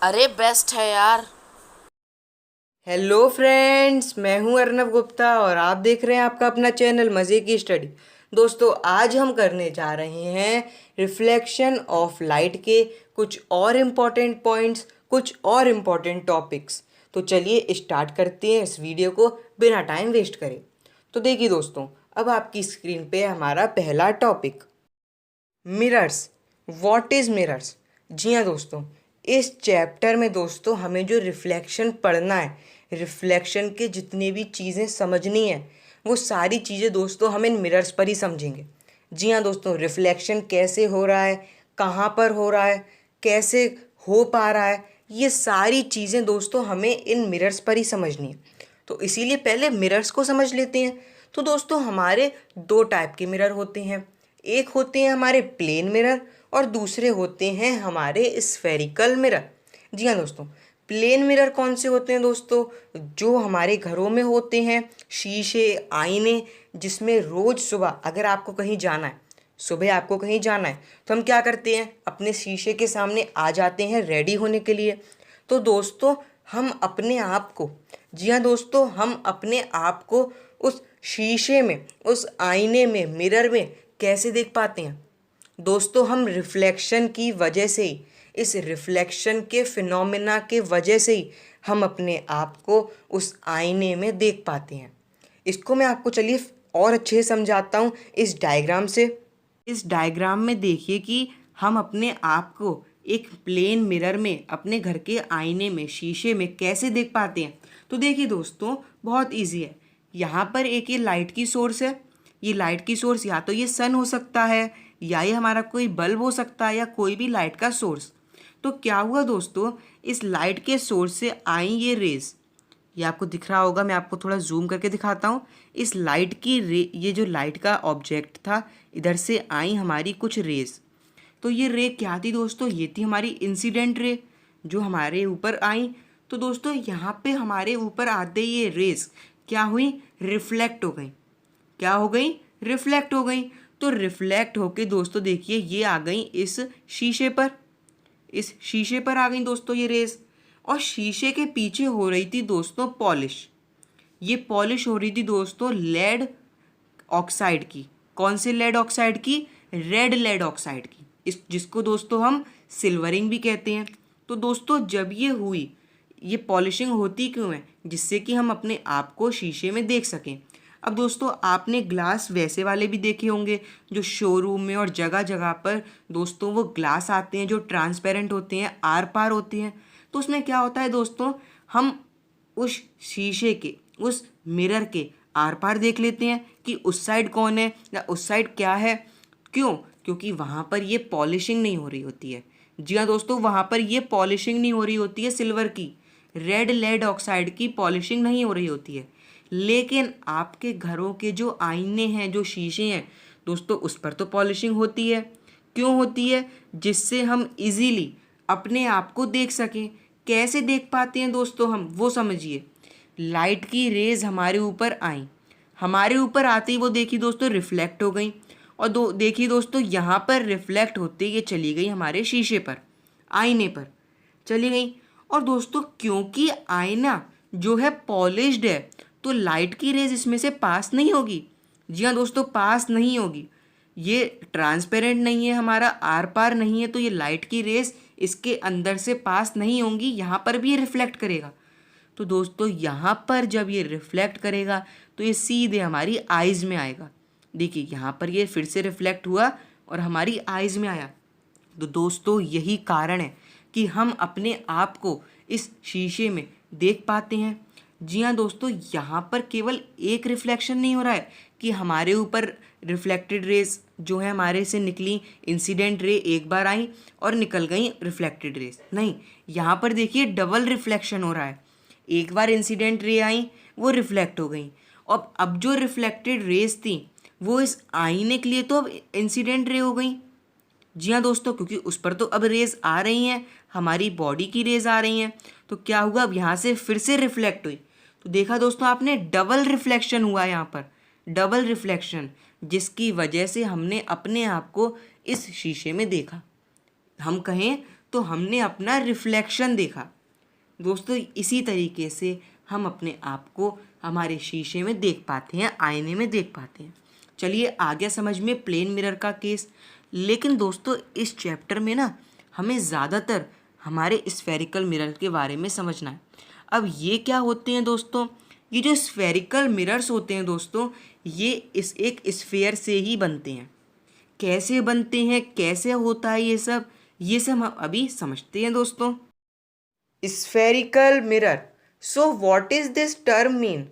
अरे बेस्ट है यार। हेलो फ्रेंड्स, मैं हूं अर्नव गुप्ता और आप देख रहे हैं आपका अपना चैनल मज़े की स्टडी। दोस्तों, आज हम करने जा रहे हैं रिफ्लेक्शन ऑफ लाइट के कुछ और इम्पोर्टेंट पॉइंट्स, कुछ और इम्पोर्टेंट टॉपिक्स। तो चलिए स्टार्ट करते हैं इस वीडियो को बिना टाइम वेस्ट करे। तो देखिए दोस्तों, अब आपकी स्क्रीन पे हमारा पहला topic mirrors. What is mirrors? जी हाँ दोस्तों, इस चैप्टर में दोस्तों हमें जो रिफ्लेक्शन पढ़ना है, रिफ्लेक्शन के जितनी भी चीज़ें समझनी है, वो सारी चीज़ें दोस्तों हम इन मिरर्स पर ही समझेंगे। जी हाँ दोस्तों, रिफ्लेक्शन कैसे हो रहा है, कहाँ पर हो रहा है, कैसे हो पा रहा है, ये सारी चीज़ें दोस्तों हमें इन मिरर्स पर ही समझनी है। तो इसीलिए पहले मिरर्स को समझ लेते हैं। तो दोस्तों, हमारे दो टाइप के मिरर होते हैं। एक होते हैं हमारे प्लेन मिरर और दूसरे होते हैं हमारे स्फेरिकल मिरर। जी हाँ दोस्तों, प्लेन मिरर कौन से होते हैं दोस्तों? जो हमारे घरों में होते हैं, शीशे, आईने, जिसमें रोज़ सुबह अगर आपको कहीं जाना है, सुबह आपको कहीं जाना है, तो हम क्या करते हैं, अपने शीशे के सामने आ जाते हैं रेडी होने के लिए। तो दोस्तों, हम अपने आप को, जी हाँ दोस्तों, हम अपने आप को उस शीशे में, उस आईने में, मिरर में कैसे देख पाते हैं दोस्तों? हम रिफ्लेक्शन की वजह से ही, इस रिफ्लेक्शन के फिनोमेना के वजह से ही हम अपने आप को उस आईने में देख पाते हैं। इसको मैं आपको चलिए और अच्छे से समझाता हूँ इस डायग्राम से। इस डायग्राम में देखिए कि हम अपने आप को एक प्लेन मिरर में, अपने घर के आईने में, शीशे में कैसे देख पाते हैं। तो देखिए दोस्तों, बहुत इजी है। यहाँ पर एक ये लाइट की सोर्स है। ये लाइट की सोर्स या तो ये सन हो सकता है, या ये हमारा कोई बल्ब हो सकता है, या कोई भी लाइट का सोर्स। तो क्या हुआ दोस्तों, इस लाइट के सोर्स से आई ये रेज, ये आपको दिख रहा होगा, मैं आपको थोड़ा जूम करके दिखाता हूँ। इस लाइट की रे, ये जो लाइट का ऑब्जेक्ट था, इधर से आई हमारी कुछ रेज। तो ये रे क्या थी दोस्तों? ये थी हमारी इंसिडेंट रे, जो हमारे ऊपर आई। तो दोस्तों, यहाँ पे हमारे ऊपर आते ही ये रेज क्या हुई, रिफ्लेक्ट हो गई। क्या हो गई? रिफ्लेक्ट हो गई। तो रिफ्लेक्ट होके दोस्तों देखिए ये आ गई इस शीशे पर, इस शीशे पर आ गई दोस्तों ये रेस। और शीशे के पीछे हो रही थी दोस्तों पॉलिश। ये पॉलिश हो रही थी दोस्तों लेड ऑक्साइड की। कौन से लेड ऑक्साइड की? रेड लेड ऑक्साइड की, इस जिसको दोस्तों हम सिल्वरिंग भी कहते हैं। तो दोस्तों, जब ये हुई, ये पॉलिशिंग होती क्यों है? जिससे कि हम अपने आप को शीशे में देख सकें। अब दोस्तों, आपने ग्लास वैसे वाले भी देखे होंगे जो शोरूम में और जगह जगह पर दोस्तों वो ग्लास आते हैं जो ट्रांसपेरेंट होते हैं, आर पार होते हैं। तो उसमें क्या होता है दोस्तों, हम उस शीशे के, उस मिरर के आर पार देख लेते हैं कि उस साइड कौन है या उस साइड क्या है। क्यों? क्योंकि वहाँ पर ये पॉलिशिंग नहीं हो रही होती है। जी हाँ दोस्तों, वहाँ पर ये पॉलिशिंग नहीं हो रही होती है सिल्वर की, रेड लेड ऑक्साइड की पॉलिशिंग नहीं हो रही होती है। लेकिन आपके घरों के जो आईने हैं, जो शीशे हैं दोस्तों, उस पर तो पॉलिशिंग होती है। क्यों होती है? जिससे हम इजीली अपने आप को देख सकें। कैसे देख पाते हैं दोस्तों हम, वो समझिए। लाइट की रेज हमारे ऊपर आई, हमारे ऊपर आते ही वो देखिए दोस्तों रिफ्लेक्ट हो गई। और देखिए दोस्तों, यहाँ पर रिफ्लेक्ट होते ये चली गई हमारे शीशे पर, आईने पर चली गई। और दोस्तों, क्योंकि आईना जो है पॉलिश्ड है, तो लाइट की रेज इसमें से पास नहीं होगी। जी हाँ दोस्तों, पास नहीं होगी। ये ट्रांसपेरेंट नहीं है, हमारा आर पार नहीं है, तो ये लाइट की रेज इसके अंदर से पास नहीं होंगी, यहाँ पर भी ये रिफ्लेक्ट करेगा। तो दोस्तों, यहाँ पर जब ये रिफ्लेक्ट करेगा तो ये सीधे हमारी आइज़ में आएगा। देखिए यहाँ पर ये फिर से रिफ्लेक्ट हुआ और हमारी आइज़ में आया। तो दोस्तों, यही कारण है कि हम अपने आप को इस शीशे में देख पाते हैं। जी हाँ दोस्तों, यहाँ पर केवल एक रिफ्लेक्शन नहीं हो रहा है कि हमारे ऊपर रिफ्लेक्टेड रेज जो है हमारे से निकली, इंसिडेंट रे एक बार आई और निकल गई रिफ्लेक्टेड रेज। नहीं, यहाँ पर देखिए डबल रिफ्लेक्शन हो रहा है। एक बार इंसिडेंट रे आई, वो रिफ्लेक्ट हो गई, और अब जो रिफ्लेक्टेड रेज थी वो इस आईने के लिए तो अब इंसिडेंट रे हो गई। जी हाँ दोस्तों, क्योंकि उस पर तो अब रेज आ रही हैं, हमारी बॉडी की रेज आ रही हैं। तो क्या हुआ, अब यहाँ से फिर से रिफ्लेक्ट हुई। तो देखा दोस्तों आपने, डबल रिफ्लेक्शन हुआ यहाँ पर, डबल रिफ्लेक्शन, जिसकी वजह से हमने अपने आप को इस शीशे में देखा। हम कहें तो हमने अपना रिफ्लेक्शन देखा। दोस्तों इसी तरीके से हम अपने आप को हमारे शीशे में देख पाते हैं, आईने में देख पाते हैं। चलिए आ गया समझ में प्लेन मिरर का केस। लेकिन दोस्तों इस चैप्टर में ना हमें ज़्यादातर हमारे स्फेरिकल मिरर के बारे में समझना है। अब ये क्या होते हैं दोस्तों? ये जो स्फेरिकल मिरर्स होते हैं दोस्तों, ये इस एक स्फेयर से ही बनते हैं। कैसे बनते हैं, कैसे होता है ये सब हम अभी समझते हैं दोस्तों। Spherical mirror, so what is this term mean?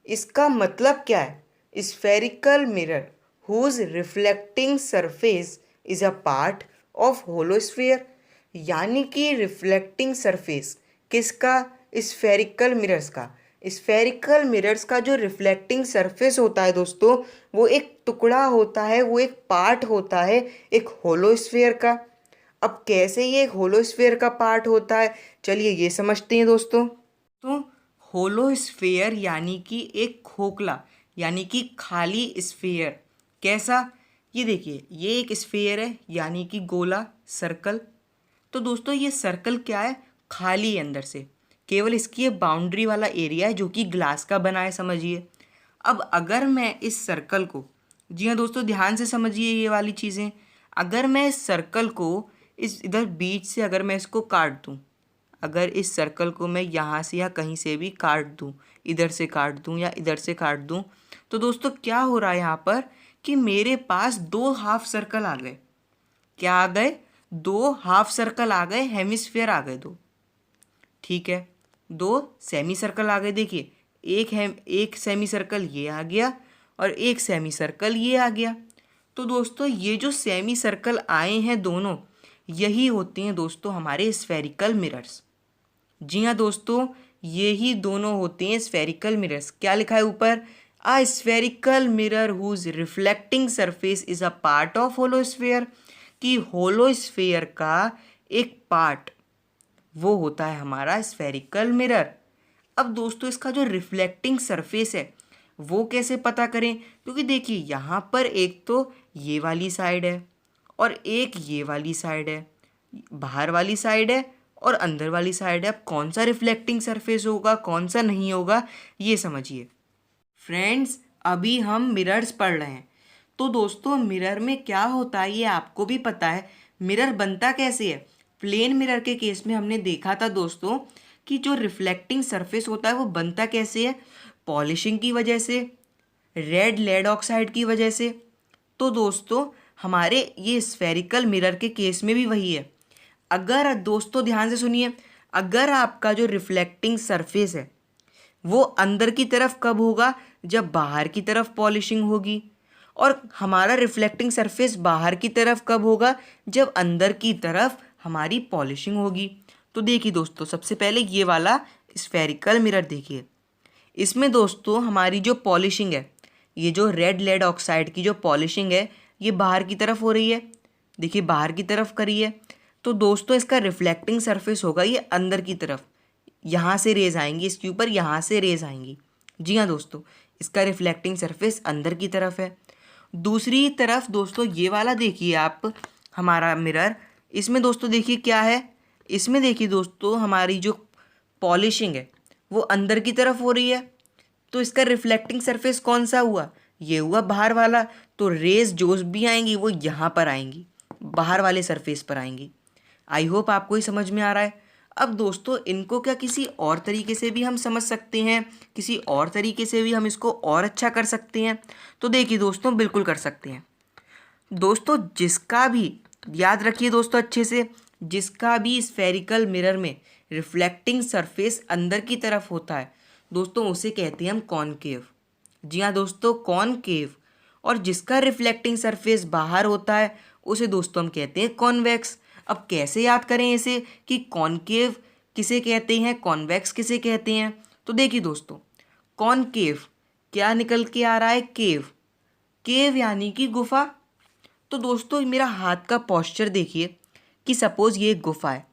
इसका मतलब क्या है? Spherical mirror whose reflecting surface is a part of hollow sphere. यानी कि रिफ्लेक्टिंग सरफेस किसका? स्फेरिकल मिरर्स का। स्फेरिकल मिरर्स का जो रिफ्लेक्टिंग सरफेस होता है दोस्तों, वो एक टुकड़ा होता है, वो एक पार्ट होता है एक होलोस्फीयर का। अब कैसे ये एक होलोस्फीयर का पार्ट होता है, चलिए ये समझते हैं दोस्तों। तो होलोस्फीयर यानी कि एक खोखला यानी कि खाली स्फीयर। कैसा? ये देखिए, ये एक स्फीयर है यानी कि गोला, सर्कल। तो दोस्तों ये सर्कल क्या है? खाली है अंदर से, केवल इसकी बाउंड्री वाला एरिया है जो कि ग्लास का बना है, समझिए। अब अगर मैं इस सर्कल को, जी हाँ दोस्तों ध्यान से समझिए ये वाली चीज़ें, अगर मैं इस सर्कल को इस इधर बीच से अगर मैं इसको काट दूँ, अगर इस सर्कल को मैं यहाँ से या कहीं से भी काट दूँ, इधर से काट दूँ या इधर से काट दूँ, तो दोस्तों क्या हो रहा है यहाँ पर कि मेरे पास दो हाफ सर्कल आ गए। क्या आ गए? दो हाफ सर्कल आ गए, हेमिस्फीयर आ गए दो। ठीक है, दो सेमी सर्कल आ गए। देखिए एक सेमी सर्कल ये आ गया और एक सेमी सर्कल ये आ गया। तो दोस्तों ये जो सेमी सर्कल आए हैं दोनों, यही होते हैं दोस्तों हमारे स्फेरिकल मिरर्स। जी हाँ दोस्तों, ये ही दोनों होते हैं स्फेरिकल मिरर्स। क्या लिखा है ऊपर? A spherical mirror whose reflecting surface is a part of hollow sphere. कि होलोस्फीयर का एक पार्ट वो होता है हमारा स्फेरिकल मिरर। अब दोस्तों इसका जो रिफ्लेक्टिंग सरफेस है वो कैसे पता करें? क्योंकि देखिए यहाँ पर एक तो ये वाली साइड है और एक ये वाली साइड है, बाहर वाली साइड है और अंदर वाली साइड है। अब कौन सा रिफ्लेक्टिंग सरफेस होगा, कौन सा नहीं होगा, ये समझिए। फ्रेंड्स अभी हम मिरर्स पढ़ रहे हैं, तो दोस्तों मिरर में क्या होता है ये आपको भी पता है। मिरर बनता कैसे है? प्लेन मिरर के केस में हमने देखा था दोस्तों कि जो रिफ्लेक्टिंग सरफेस होता है वो बनता कैसे है? पॉलिशिंग की वजह से, रेड लेड ऑक्साइड की वजह से। तो दोस्तों हमारे ये स्फेरिकल मिरर के केस में भी वही है। अगर दोस्तों ध्यान से सुनिए, अगर आपका जो रिफ्लेक्टिंग सरफेस है वो अंदर की तरफ कब होगा? जब बाहर की तरफ पॉलिशिंग होगी। और हमारा रिफ्लेक्टिंग सरफेस बाहर की तरफ कब होगा? जब अंदर की तरफ हमारी पॉलिशिंग होगी। तो देखिए दोस्तों सबसे पहले ये वाला स्फेरिकल मिरर देखिए, इसमें दोस्तों हमारी जो पॉलिशिंग है, ये जो रेड लेड ऑक्साइड की जो पॉलिशिंग है ये बाहर की तरफ हो रही है। देखिए बाहर की तरफ करी है, तो दोस्तों इसका रिफ्लेक्टिंग सरफेस होगा ये अंदर की तरफ। यहाँ से रेज आएंगी इसके ऊपर, यहाँ से रेज आएंगी। जी हाँ दोस्तों, इसका रिफ्लेक्टिंग सरफेस अंदर की तरफ है। दूसरी तरफ दोस्तों ये वाला देखिए आप, हमारा मिरर, इसमें दोस्तों देखिए क्या है, इसमें देखिए दोस्तों हमारी जो पॉलिशिंग है वो अंदर की तरफ हो रही है। तो इसका रिफ्लेक्टिंग सरफेस कौन सा हुआ? ये हुआ बाहर वाला। तो रेज जो भी आएंगी वो यहाँ पर आएंगी, बाहर वाले सरफेस पर आएंगी। आई होप आपको ही समझ में आ रहा है। अब दोस्तों इनको क्या किसी और तरीके से भी हम समझ सकते हैं, किसी और तरीके से भी हम इसको और अच्छा कर सकते हैं? तो देखिए दोस्तों बिल्कुल कर सकते हैं। दोस्तों जिसका भी, याद रखिए दोस्तों अच्छे से, जिसका भी स्फेरिकल मिरर में रिफ्लेक्टिंग सरफेस अंदर की तरफ होता है दोस्तों उसे कहते हैं हम कॉनकेव। जी हाँ दोस्तों कॉनकेव। और जिसका रिफ्लेक्टिंग सरफेस बाहर होता है उसे दोस्तों हम कहते हैं कॉन्वेक्स। अब कैसे याद करें इसे कि कॉनकेव किसे कहते हैं, कॉन्वेक्स किसे कहते हैं? तो देखिए दोस्तों, कॉनकेव क्या निकल के आ रहा है? केव। केव यानी कि गुफा। तो दोस्तों मेरा हाथ का पॉस्चर देखिए कि सपोज ये एक गुफा है,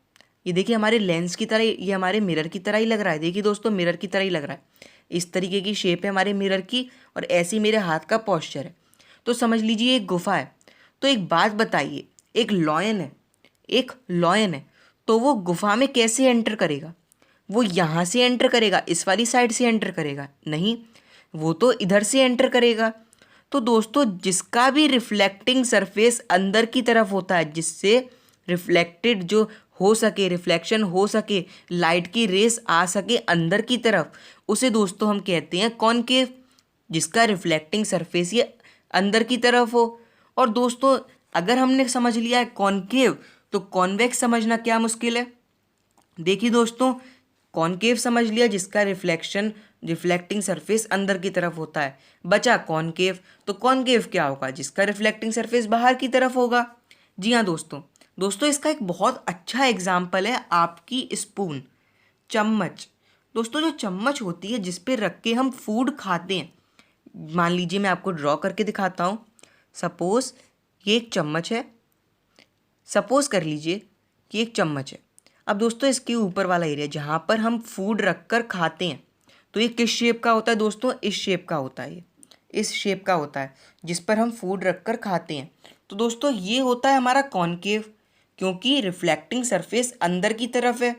ये देखिए हमारे लेंस की तरह, ये हमारे मिरर की तरह ही लग रहा है। देखिए दोस्तों मिरर की तरह ही लग रहा है, इस तरीके की शेप है हमारे मिरर की और ऐसी मेरे हाथ का पॉस्चर है। तो समझ लीजिए एक गुफा है। तो एक बात बताइए, एक लॉयन है, एक लॉयन है, तो वो गुफा में कैसे एंटर करेगा? वो यहाँ से एंटर करेगा, इस वाली साइड से एंटर करेगा? नहीं, वो तो इधर से एंटर करेगा। तो दोस्तों जिसका भी रिफ्लेक्टिंग सरफेस अंदर की तरफ होता है, जिससे रिफ्लेक्टेड जो हो सके, रिफ्लेक्शन हो सके, लाइट की रेस आ सके अंदर की तरफ, उसे दोस्तों हम कहते हैं कॉनकेव। जिसका रिफ्लेक्टिंग सरफेस ये अंदर की तरफ हो। और दोस्तों अगर हमने समझ लिया है कॉनकेव, तो कॉन्वेक्स समझना क्या मुश्किल है। देखिए दोस्तों, कॉनकेव समझ लिया जिसका रिफ्लेक्टिंग सरफेस अंदर की तरफ होता है। बचा कॉनकेव, तो कॉनकेव क्या होगा? जिसका रिफ्लेक्टिंग सरफेस बाहर की तरफ होगा। जी हाँ दोस्तों, दोस्तों इसका एक बहुत अच्छा एग्जाम्पल है आपकी स्पून, चम्मच। दोस्तों जो चम्मच होती है जिस पे रख के हम फूड खाते हैं, मान लीजिए मैं आपको ड्रॉ करके दिखाता हूँ। सपोज ये एक चम्मच है, सपोज कर लीजिए कि एक चम्मच है। अब दोस्तों इसके ऊपर वाला एरिया जहाँ पर हम फूड रख कर खाते हैं, तो ये किस शेप का होता है दोस्तों? इस शेप का होता है। ये इस शेप का होता है जिस पर हम फूड रख कर खाते हैं। तो दोस्तों ये होता है हमारा कॉनकेव, क्योंकि रिफ्लेक्टिंग सरफेस अंदर की तरफ है,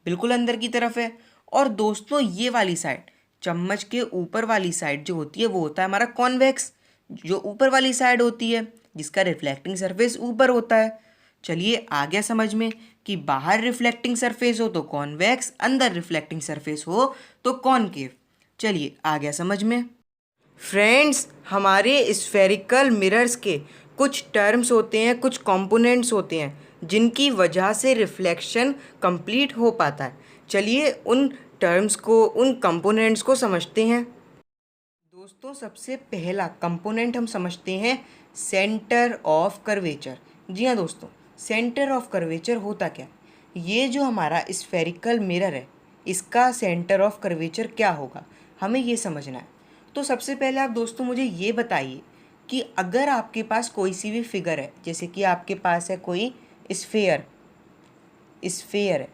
बिल्कुल अंदर की तरफ है। और दोस्तों ये वाली साइड, चम्मच के ऊपर वाली साइड जो होती है वो होता है हमारा कॉन्वेक्स, जो ऊपर वाली साइड होती है जिसका रिफ्लेक्टिंग सरफेस ऊपर होता है। चलिए आ गया समझ में कि बाहर रिफ्लेक्टिंग सरफेस हो तो कॉन्वेक्स, अंदर रिफ्लेक्टिंग सरफेस हो तो कॉनकेव। चलिए आ गया समझ में। फ्रेंड्स हमारे स्फेरिकल मिरर्स के कुछ टर्म्स होते हैं, कुछ कंपोनेंट्स होते हैं जिनकी वजह से रिफ्लेक्शन कंप्लीट हो पाता है। चलिए उन टर्म्स को, उन कंपोनेंट्स को समझते हैं। दोस्तों सबसे पहला कंपोनेंट हम समझते हैं सेंटर ऑफ कर्वेचर। जी हाँ दोस्तों, सेंटर ऑफ कर्वेचर होता क्या? ये जो हमारा स्फेरिकल मिरर है, इसका सेंटर ऑफ कर्वेचर क्या होगा, हमें ये समझना है। तो सबसे पहले आप दोस्तों मुझे ये बताइए कि अगर आपके पास कोई सी भी फिगर है, जैसे कि आपके पास है कोई स्फेयर स्फेयर है,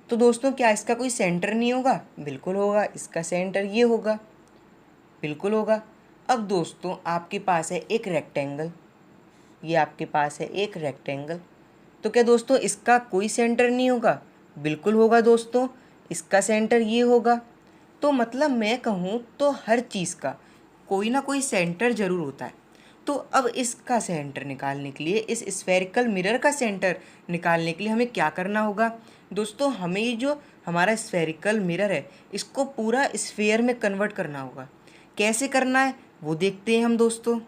तो दोस्तों क्या इसका कोई सेंटर नहीं होगा? बिल्कुल होगा, इसका सेंटर ये होगा, बिल्कुल होगा। अब दोस्तों आपके पास है एक रेक्टेंगल, ये आपके पास है एक रेक्टेंगल, तो क्या दोस्तों इसका कोई सेंटर नहीं होगा? बिल्कुल होगा दोस्तों, इसका सेंटर ये होगा। तो मतलब मैं कहूँ तो हर चीज़ का कोई ना कोई सेंटर ज़रूर होता है। तो अब इसका सेंटर निकालने के लिए, इस स्फेरिकल मिरर का सेंटर निकालने के लिए हमें क्या करना होगा दोस्तों? हमें ये जो हमारा स्फेरिकल मिरर है इसको पूरा स्फेयर में कन्वर्ट करना होगा। कैसे करना है वो देखते हैं हम दोस्तों।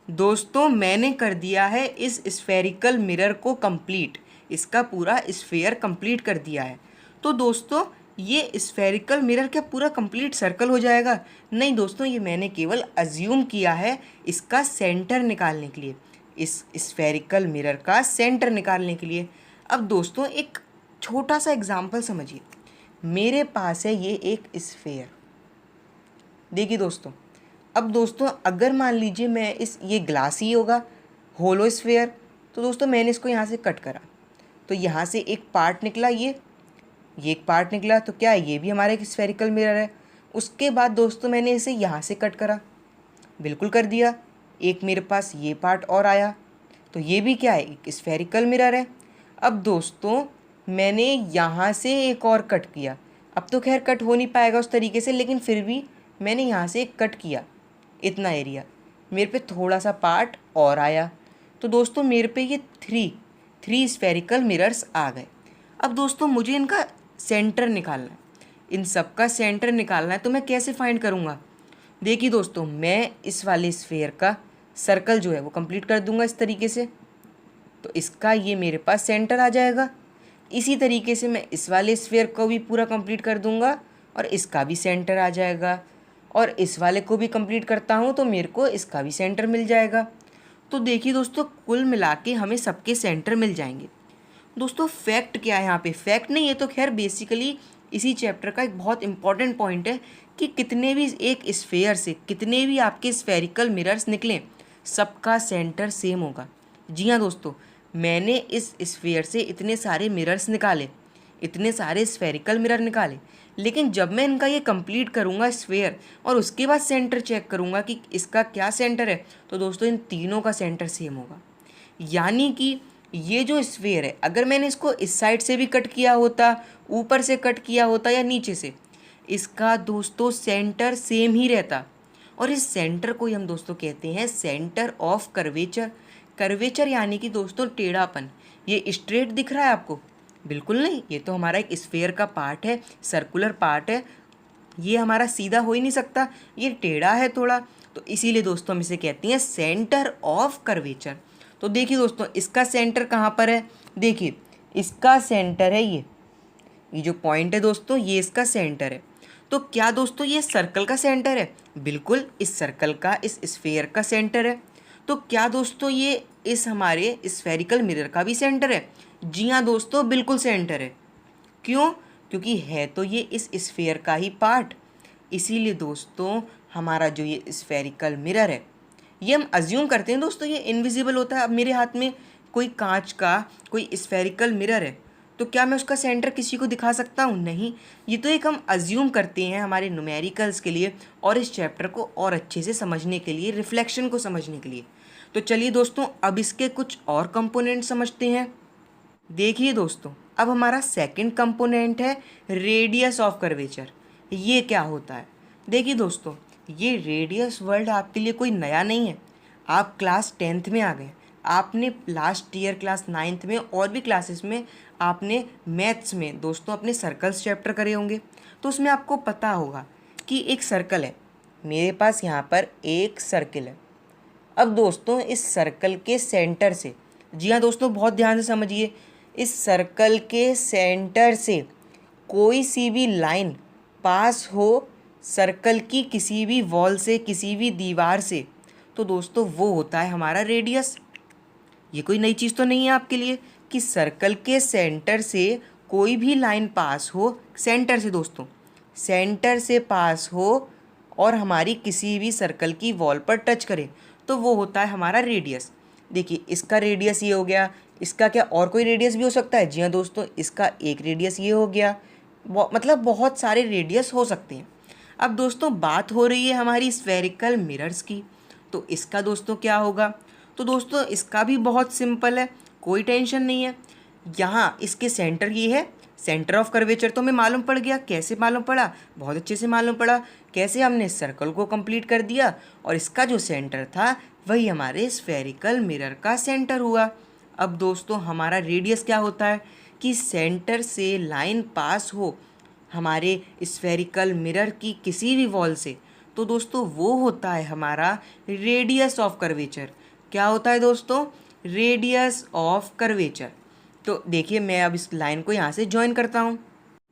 दोस्तों मैंने कर दिया है इस स्फेरिकल मिरर को कंप्लीट, इसका पूरा स्फेयर कंप्लीट कर दिया है। तो दोस्तों ये स्फेरिकल मिरर क्या पूरा कंप्लीट सर्कल हो जाएगा? नहीं दोस्तों, ये मैंने केवल अज्यूम किया है इसका सेंटर निकालने के लिए, इस स्फेरिकल मिरर का सेंटर निकालने के लिए। अब दोस्तों एक छोटा सा एग्जांपल समझिए। मेरे पास है ये एक स्फेयर, देखिए दोस्तों। अब दोस्तों अगर मान लीजिए मैं ये ग्लास ही होगा, होलो स्फेयर, तो दोस्तों मैंने इसको यहाँ से कट करा, तो यहाँ से एक पार्ट निकला, ये एक पार्ट निकला, तो क्या है? ये भी हमारा एक स्फेरिकल मिरर है। उसके बाद दोस्तों मैंने इसे यहाँ से कट करा, बिल्कुल कर दिया, एक मेरे पास ये पार्ट और आया, तो ये भी क्या है? एक स्फेरिकल मिरर है। अब दोस्तों मैंने यहाँ से एक और कट किया, अब तो खैर कट हो नहीं पाएगा उस तरीके से, लेकिन फिर भी मैंने यहाँ से एक कट किया, इतना एरिया, मेरे पे थोड़ा सा पार्ट और आया, तो दोस्तों मेरे पे ये थ्री स्फेरिकल मिरर्स आ गए। अब दोस्तों मुझे इनका सेंटर निकालना है, इन सब का सेंटर निकालना है, तो मैं कैसे फाइंड करूँगा? देखिए दोस्तों, मैं इस वाले स्फेयर का सर्कल जो है वो कंप्लीट कर दूंगा इस तरीके से, तो इसका ये मेरे पास सेंटर आ जाएगा। इसी तरीके से मैं इस वाले स्फेयर को भी पूरा कंप्लीट कर दूंगा और इसका भी सेंटर आ जाएगा, और इस वाले को भी कंप्लीट करता हूँ तो मेरे को इसका भी सेंटर मिल जाएगा। तो देखिए दोस्तों कुल मिला के हमें सबके सेंटर मिल जाएंगे। दोस्तों फैक्ट क्या है यहाँ पे? फैक्ट नहीं, ये तो खैर बेसिकली इसी चैप्टर का एक बहुत इंपॉर्टेंट पॉइंट है कि कितने भी एक स्फेयर से कितने भी आपके स्फेरिकल मिरर्स निकलें, सबका सेंटर सेम होगा। जी हाँ दोस्तों, मैंने इस स्फेयर से इतने सारे मिरर्स निकाले, इतने सारे स्फेरिकल मिरर निकाले, लेकिन जब मैं इनका ये कंप्लीट करूँगा स्फेयर और उसके बाद सेंटर चेक करूँगा कि इसका क्या सेंटर है, तो दोस्तों इन तीनों का सेंटर सेम होगा। यानी कि ये जो स्फीयर है, अगर मैंने इसको इस साइड से भी कट किया होता, ऊपर से कट किया होता या नीचे से, इसका दोस्तों सेंटर सेम ही रहता। और इस सेंटर को ही हम दोस्तों कहते हैं सेंटर ऑफ कर्वेचर। कर्वेचर यानी कि दोस्तों टेढ़ापन। ये स्ट्रेट दिख रहा है आपको? बिल्कुल नहीं, ये तो हमारा एक स्फीयर का पार्ट है, सर्कुलर पार्ट है। ये हमारा सीधा हो ही नहीं सकता, ये टेढ़ा है थोड़ा। तो इसीलिए दोस्तों हम इसे कहते हैं सेंटर ऑफ कर्वेचर। तो देखिए दोस्तों, इसका सेंटर कहाँ पर है? देखिए, इसका सेंटर है ये जो पॉइंट है दोस्तों, ये इसका सेंटर है। तो क्या दोस्तों ये सर्कल का सेंटर है? बिल्कुल, इस सर्कल का, इस स्फीयर का सेंटर है। तो क्या दोस्तों ये इस हमारे स्फेरिकल मिरर का भी सेंटर है? जी हाँ दोस्तों, बिल्कुल सेंटर है। क्यों? क्योंकि है तो ये इस स्फीयर का ही पार्ट। इसीलिए दोस्तों हमारा जो ये स्फेरिकल मिरर है, ये हम अज्यूम करते हैं दोस्तों ये इनविजिबल होता है। अब मेरे हाथ में कोई कांच का कोई स्फेरिकल मिरर है, तो क्या मैं उसका सेंटर किसी को दिखा सकता हूँ? नहीं। ये तो एक हम अज्यूम करते हैं हमारे न्यूमेरिकल्स के लिए और इस चैप्टर को और अच्छे से समझने के लिए, रिफ्लेक्शन को समझने के लिए। तो चलिए दोस्तों, अब इसके कुछ और कंपोनेंट समझते हैं। देखिए दोस्तों, अब हमारा सेकंड कंपोनेंट है रेडियस ऑफ कर्वेचर। ये क्या होता है? देखिए दोस्तों, ये रेडियस वर्ड आपके लिए कोई नया नहीं है। आप क्लास 10th में आ गए, आपने लास्ट ईयर क्लास 9th में और भी क्लासेस में आपने मैथ्स में दोस्तों अपने सर्कल्स चैप्टर करे होंगे। तो उसमें आपको पता होगा कि एक सर्कल है, मेरे पास यहाँ पर एक सर्कल है। अब दोस्तों इस सर्कल के सेंटर से, जी हाँ दोस्तों बहुत ध्यान से समझिए, इस सर्कल के सेंटर से कोई सी भी लाइन पास हो सर्कल की किसी भी वॉल से, किसी भी दीवार से, तो दोस्तों वो होता है हमारा रेडियस। ये कोई नई चीज़ तो नहीं है आपके लिए कि सर्कल के सेंटर से कोई भी लाइन पास हो, सेंटर से दोस्तों, सेंटर से पास हो और हमारी किसी भी सर्कल की वॉल पर टच करे, तो वो होता है हमारा रेडियस। देखिए, इसका रेडियस ये हो गया, इसका क्या और कोई रेडियस भी हो सकता है? जी हाँ दोस्तों, इसका एक रेडियस ये हो गया। मतलब बहुत सारे रेडियस हो सकते हैं। अब दोस्तों बात हो रही है हमारी स्फेरिकल मिरर्स की, तो इसका दोस्तों क्या होगा? तो दोस्तों इसका भी बहुत सिंपल है, कोई टेंशन नहीं है। यहाँ इसके सेंटर ये है, सेंटर ऑफ कर्वेचर तो हमें मालूम पड़ गया। कैसे मालूम पड़ा? बहुत अच्छे से मालूम पड़ा। कैसे? हमने सर्कल को कंप्लीट कर दिया और इसका जो सेंटर था वही हमारे स्फेरिकल मिरर का सेंटर हुआ। अब दोस्तों हमारा रेडियस क्या होता है कि सेंटर से लाइन पास हो हमारे स्फेरिकल मिरर की किसी भी वॉल से, तो दोस्तों वो होता है हमारा रेडियस ऑफ कर्वेचर। क्या होता है दोस्तों? Radius of curvature. तो देखिए, मैं अब इस लाइन को यहाँ से ज्वाइन करता हूँ।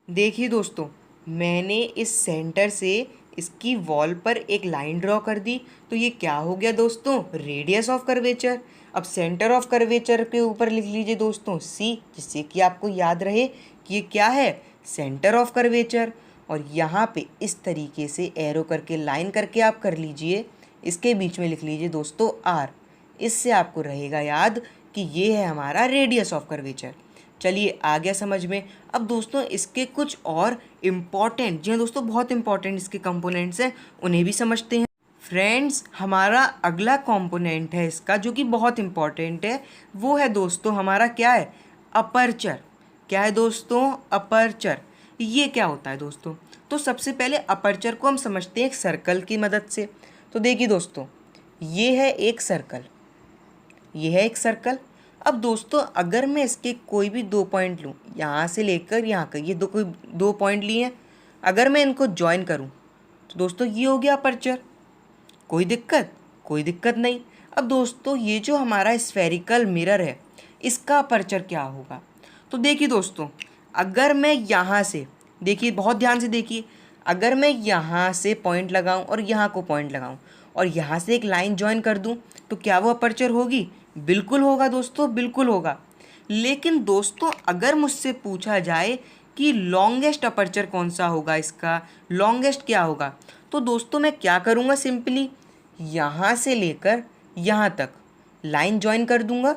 देखिए दोस्तों, मैंने इस सेंटर से इसकी वॉल पर एक लाइन ड्रॉ कर दी, तो ये क्या हो गया दोस्तों? Radius of curvature. अब सेंटर ऑफ कर्वेचर के ऊपर लिख लीजिए दोस्तों सी, जिससे कि आपको याद रहे कि ये क्या है? Centre of curvature. और यहाँ पे इस तरीके से एरो करके लाइन करके आप कर लीजिए, इसके बीच में लिख लीजिए दोस्तों आर। इससे आपको रहेगा याद कि ये है हमारा रेडियस ऑफ कर्वेचर। चलिए आ गया समझ में। अब दोस्तों इसके कुछ और इम्पॉर्टेंट, जी हाँ दोस्तों बहुत इंपॉर्टेंट इसके कंपोनेंट्स हैं, उन्हें भी समझते हैं। फ्रेंड्स, हमारा अगला कंपोनेंट है इसका जो कि बहुत इंपॉर्टेंट है, वो है दोस्तों हमारा क्या है? अपर्चर। क्या है दोस्तों? अपर्चर। ये क्या होता है दोस्तों? तो सबसे पहले अपर्चर को हम समझते हैं एक सर्कल की मदद से। तो देखिए दोस्तों, ये है एक सर्कल, ये है एक सर्कल। अब दोस्तों अगर मैं इसके कोई भी 2 पॉइंट लूँ, यहाँ से लेकर यहाँ का, ये कोई 2 पॉइंट लिए हैं, अगर मैं इनको ज्वाइन करूँ तो दोस्तों ये हो गया अपर्चर। कोई दिक्कत? कोई दिक्कत नहीं। अब दोस्तों ये जो हमारा स्फेरिकल मिरर है, इसका अपर्चर क्या होगा? तो देखिए दोस्तों, अगर मैं यहाँ से, देखिए बहुत ध्यान से देखिए, अगर मैं यहाँ से पॉइंट लगाऊँ और यहाँ को पॉइंट लगाऊँ और यहाँ से एक लाइन ज्वाइन कर दूँ, तो क्या वो अपर्चर होगी? बिल्कुल होगा दोस्तों, बिल्कुल होगा। लेकिन दोस्तों अगर मुझसे पूछा जाए कि लॉन्गेस्ट अपर्चर कौन सा होगा, इसका लॉन्गेस्ट क्या होगा, तो दोस्तों मैं क्या करूँगा? सिंपली यहाँ से लेकर यहाँ तक लाइन ज्वाइन कर दूँगा,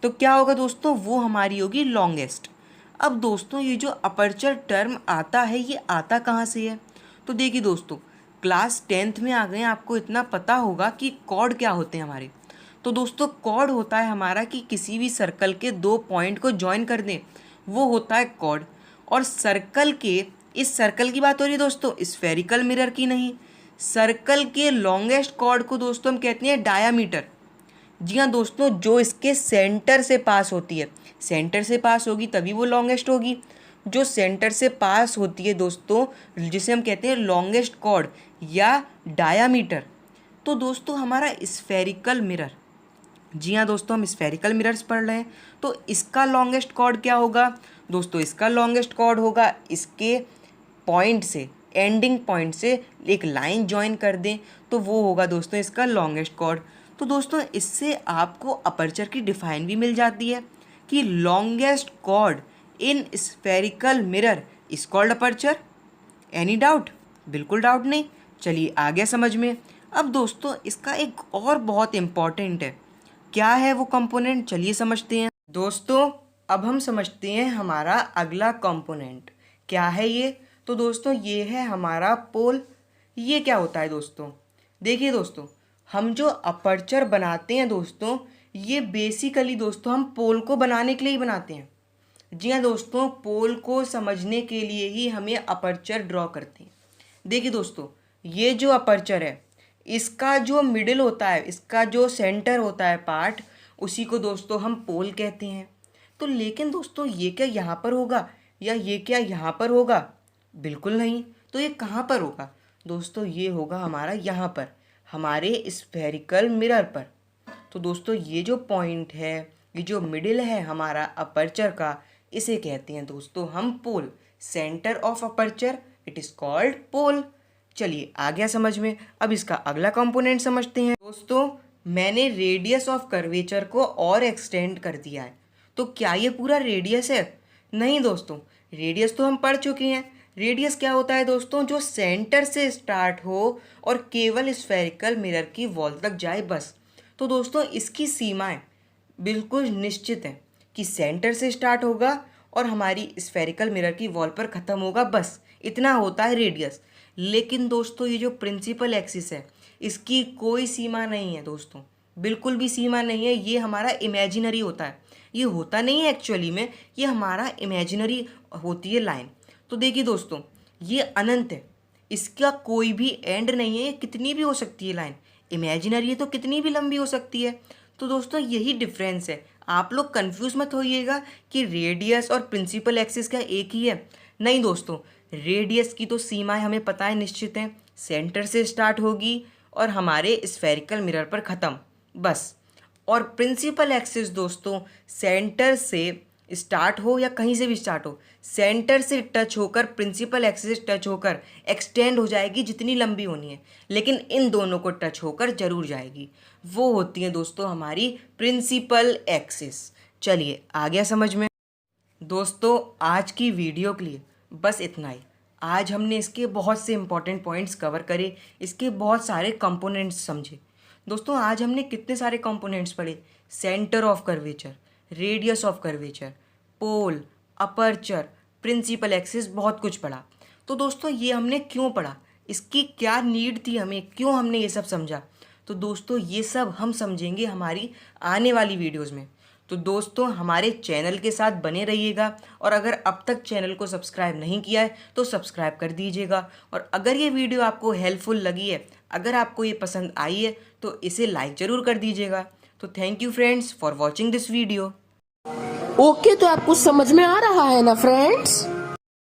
तो क्या होगा दोस्तों? वो हमारी होगी लॉन्गेस्ट। अब दोस्तों ये जो अपर्चर टर्म आता है, ये आता कहाँ से है? तो देखिए दोस्तों, क्लास 10th में आ गए, आपको इतना पता होगा कि कॉर्ड क्या होते हैं हमारे। तो दोस्तों कॉर्ड होता है हमारा कि किसी भी सर्कल के दो पॉइंट को ज्वाइन कर दें, वो होता है कॉर्ड। और सर्कल के, इस सर्कल की बात हो रही है दोस्तों, स्फेरिकल मिरर की नहीं। सर्कल के लॉन्गेस्ट कॉर्ड को दोस्तों हम कहते हैं डायामीटर। जी हाँ दोस्तों, जो इसके सेंटर से पास होती है, सेंटर से पास होगी तभी वो लॉन्गेस्ट होगी। जो सेंटर से पास होती है दोस्तों, जिसे हम कहते हैं लॉन्गेस्ट कॉर्ड या डायामीटर। तो दोस्तों हमारा स्फेरिकल मिरर, जी हाँ दोस्तों हम स्फेरिकल मिरर्स पढ़ रहे हैं, तो इसका लॉन्गेस्ट कॉर्ड क्या होगा दोस्तों? इसका लॉन्गेस्ट कॉर्ड होगा इसके पॉइंट से, एंडिंग पॉइंट से एक लाइन ज्वाइन कर दें तो वो होगा दोस्तों इसका लॉन्गेस्ट कॉर्ड। तो दोस्तों इससे आपको अपर्चर की डिफाइन भी मिल जाती है कि longest chord in spherical mirror is called aperture. Any doubt? बिल्कुल डाउट नहीं। चलिए आ गया समझ में। अब दोस्तों इसका एक और बहुत इम्पॉर्टेंट है, क्या है वो कंपोनेंट, चलिए समझते हैं। दोस्तों अब हम समझते हैं हमारा अगला कंपोनेंट क्या है ये। तो दोस्तों ये है हमारा पोल। ये क्या होता है दोस्तों? देखिए दोस्तों, हम जो अपर्चर बनाते हैं दोस्तों, ये बेसिकली दोस्तों हम पोल को बनाने के लिए ही बनाते हैं। जी हाँ दोस्तों, पोल को समझने के लिए ही हमें अपर्चर ड्रॉ करते हैं। देखिए दोस्तों, ये जो अपर्चर है, इसका जो मिडिल होता है, इसका जो सेंटर होता है पार्ट, उसी को दोस्तों हम पोल कहते हैं। तो लेकिन दोस्तों ये क्या यहाँ पर होगा या ये क्या यहाँ पर होगा? बिल्कुल नहीं। तो ये कहाँ पर होगा दोस्तों? ये होगा हमारा यहाँ पर, हमारे स्फेरिकल मिरर पर। तो दोस्तों ये जो पॉइंट है, ये जो मिडिल है हमारा अपर्चर का, इसे कहते हैं दोस्तों हम pole. Centre of aperture, it is called pole. चलिए आ गया समझ में। अब इसका अगला कंपोनेंट समझते हैं। दोस्तों मैंने रेडियस ऑफ कर्वेचर को और एक्सटेंड कर दिया है। तो क्या ये पूरा रेडियस है? नहीं दोस्तों, रेडियस तो हम पढ़ चुके हैं। रेडियस क्या होता है दोस्तों? जो सेंटर से स्टार्ट हो और केवल स्फेरिकल मिरर की वॉल तक जाए, बस। तो दोस्तों इसकी सीमाएं बिल्कुल निश्चित हैं कि सेंटर से स्टार्ट होगा और हमारी स्फेरिकल मिरर की वॉल पर ख़त्म होगा, बस इतना होता है रेडियस। लेकिन दोस्तों ये जो प्रिंसिपल एक्सिस है, इसकी कोई सीमा नहीं है दोस्तों, बिल्कुल भी सीमा नहीं है। ये हमारा इमेजिनरी होता है, ये होता नहीं है एक्चुअली में, ये हमारा इमेजिनरी होती है लाइन। तो देखिए दोस्तों ये अनंत है, इसका कोई भी एंड नहीं है, कितनी भी हो सकती है लाइन। इमेजिनरी है तो कितनी भी लंबी हो सकती है। तो दोस्तों यही डिफरेंस है। आप लोग कंफ्यूज मत होइएगा कि रेडियस और प्रिंसिपल एक्सिस का एक ही है। नहीं दोस्तों, रेडियस की तो सीमाएं हमें पता है, निश्चित हैं। सेंटर से स्टार्ट होगी और हमारे स्फेरिकल मिरर पर ख़त्म, बस। और प्रिंसिपल एक्सिस दोस्तों सेंटर से स्टार्ट हो या कहीं से भी स्टार्ट हो, सेंटर से टच होकर प्रिंसिपल एक्सिस टच होकर एक्सटेंड हो जाएगी जितनी लंबी होनी है, लेकिन इन दोनों को टच होकर जरूर जाएगी। वो होती है दोस्तों हमारी प्रिंसिपल एक्सिस। चलिए आ गया समझ में। दोस्तों आज की वीडियो के लिए बस इतना ही। आज हमने इसके बहुत से इंपॉर्टेंट पॉइंट्स कवर करे, इसके बहुत सारे कंपोनेंट्स समझे। दोस्तों आज हमने कितने सारे कंपोनेंट्स पढ़े? Centre of curvature, radius of curvature, pole, aperture, principal axis, बहुत कुछ पढ़ा। तो दोस्तों ये हमने क्यों पढ़ा, इसकी क्या नीड थी हमें, क्यों हमने ये सब समझा? तो दोस्तों ये सब हम समझेंगे हमारी आने वाली वीडियोज़ में। तो दोस्तों हमारे चैनल के साथ बने रहिएगा, और अगर अब तक चैनल को सब्सक्राइब नहीं किया है तो सब्सक्राइब कर दीजिएगा। और अगर ये वीडियो आपको हेल्पफुल लगी है, अगर आपको ये पसंद आई है, तो इसे लाइक ज़रूर कर दीजिएगा। तो thank you friends for watching this video. Okay, तो आपको समझ में आ रहा है ना फ्रेंड्स?